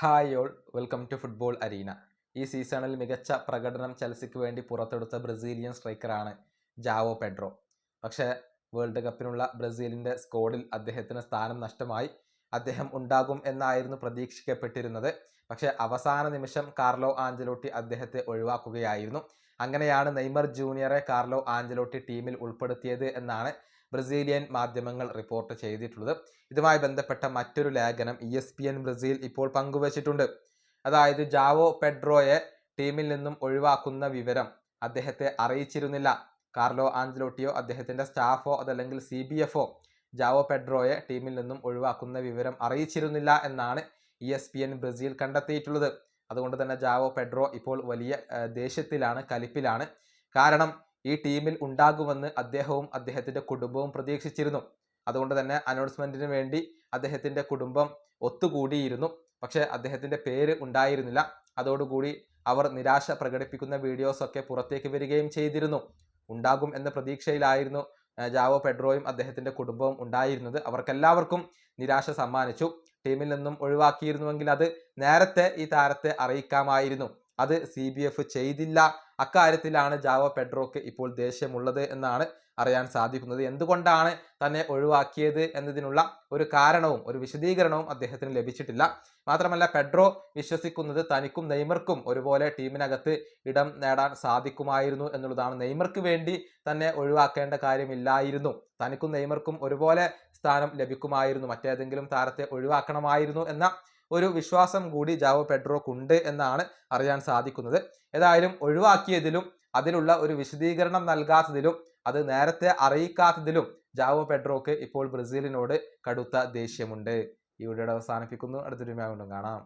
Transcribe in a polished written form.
Hi all, welcome to football arena. ഈ സീസണിൽ മികച്ച പ്രകടനം ചെൽസിക്ക് വേണ്ടി പുറത്തെടുത്ത ബ്രസീലിയൻ സ്ട്രൈക്കറാണ് ജാവോ പെഡ്രോ. പക്ഷേ വേൾഡ് കപ്പിനുള്ള ബ്രസീലിൻ്റെ സ്ക്വാഡിൽ അദ്ദേഹത്തിന് സ്ഥാനം നഷ്ടമായി. അദ്ദേഹം ഉണ്ടാകും എന്നായിരുന്നു പ്രതീക്ഷിക്കപ്പെട്ടിരുന്നത്. പക്ഷേ അവസാന നിമിഷം കാർലോ ആഞ്ചലോട്ടി അദ്ദേഹത്തെ ഒഴിവാക്കുകയായിരുന്നു. അങ്ങനെയാണ് നെയ്മർ ജൂനിയറെ കാർലോ ആഞ്ചലോട്ടി ടീമിൽ ഉൾപ്പെടുത്തിയത് എന്നാണ് ബ്രസീലിയൻ മാധ്യമങ്ങൾ റിപ്പോർട്ട് ചെയ്തിട്ടുള്ളത്. ഇതുമായി ബന്ധപ്പെട്ട മറ്റൊരു ലേഖനം ESPN ബ്രസീൽ ഇപ്പോൾ പങ്കുവച്ചിട്ടുണ്ട്. അതായത് ജാവോ പെഡ്രോയെ ടീമിൽ നിന്നും ഒഴിവാക്കുന്ന വിവരം അദ്ദേഹത്തെ അറിയിച്ചിരുന്നില്ല. കാർലോ ആഞ്ചലോട്ടിയോ അദ്ദേഹത്തിൻ്റെ സ്റ്റാഫോ അതല്ലെങ്കിൽ CBFO ജാവോ പെഡ്രോയെ ടീമിൽ നിന്നും ഒഴിവാക്കുന്ന വിവരം അറിയിച്ചിരുന്നില്ല എന്നാണ് ESPN ബ്രസീൽ കണ്ടെത്തിയിട്ടുള്ളത്. അതുകൊണ്ട് തന്നെ ജാവോ പെഡ്രോ ഇപ്പോൾ വലിയ ദേഷ്യത്തിലാണ്, കലിപ്പിലാണ്. കാരണം ഈ ടീമിൽ ഉണ്ടാകുമെന്ന് അദ്ദേഹവും അദ്ദേഹത്തിൻ്റെ കുടുംബവും പ്രതീക്ഷിച്ചിരുന്നു. അതുകൊണ്ട് തന്നെ അനൗൺസ്മെൻറ്റിന് വേണ്ടി അദ്ദേഹത്തിൻ്റെ കുടുംബം ഒത്തുകൂടിയിരുന്നു. പക്ഷേ അദ്ദേഹത്തിൻ്റെ പേര് ഉണ്ടായിരുന്നില്ല. അതോടുകൂടി അവർ നിരാശ പ്രകടിപ്പിക്കുന്ന വീഡിയോസൊക്കെ പുറത്തേക്ക് വരികയും ചെയ്തിരുന്നു. ഉണ്ടാകും എന്ന പ്രതീക്ഷയിലായിരുന്നു ജാവോ പെഡ്രോയും അദ്ദേഹത്തിൻ്റെ കുടുംബവും ഉണ്ടായിരുന്നത്. അവർക്കെല്ലാവർക്കും നിരാശ സമ്മാനിച്ചു. ടീമിൽ നിന്നും ഒഴിവാക്കിയിരുന്നുവെങ്കിൽ അത് നേരത്തെ ഈ താരത്തെ അറിയിക്കാമായിരുന്നു. അത് CBF ചെയ്തില്ല. അക്കാര്യത്തിലാണ് ജാവോ പെഡ്രോക്ക് ഇപ്പോൾ ദേഷ്യമുള്ളത് എന്നാണ് അറിയാൻ സാധിക്കുന്നത്. എന്തുകൊണ്ടാണ് തന്നെ ഒഴിവാക്കിയത് എന്നതിനുള്ള ഒരു കാരണവും ഒരു വിശദീകരണവും അദ്ദേഹത്തിന് ലഭിച്ചിട്ടില്ല. മാത്രമല്ല പെഡ്രോ വിശ്വസിക്കുന്നത് തനിക്കും നെയ്മർക്കും ഒരുപോലെ ടീമിനകത്ത് ഇടം നേടാൻ സാധിക്കുമായിരുന്നു എന്നുള്ളതാണ്. നെയ്മർക്ക് വേണ്ടി തന്നെ ഒഴിവാക്കേണ്ട കാര്യമില്ലായിരുന്നു. തനിക്കും നെയ്മർക്കും ഒരുപോലെ സ്ഥാനം ലഭിക്കുമായിരുന്നു, മറ്റേതെങ്കിലും താരത്തെ ഒഴിവാക്കണമായിരുന്നു എന്ന ഒരു വിശ്വാസം കൂടി ജാവോ പെഡ്രോക്കുണ്ട് എന്നാണ് അറിയാൻ സാധിക്കുന്നത്. ഏതായാലും ഒഴിവാക്കിയതിലും അതിലുള്ള ഒരു വിശദീകരണം നൽകാത്തതിലും അത് നേരത്തെ അറിയിക്കാത്തതിലും ജാവോ പെഡ്രോക്ക് ഇപ്പോൾ ബ്രസീലിനോട് കടുത്ത ദേഷ്യമുണ്ട്. ഈ വീഡിയോ അവസാനിപ്പിക്കുന്നു. അടുത്തൊരു വീഡിയോയിൽ കാണാം.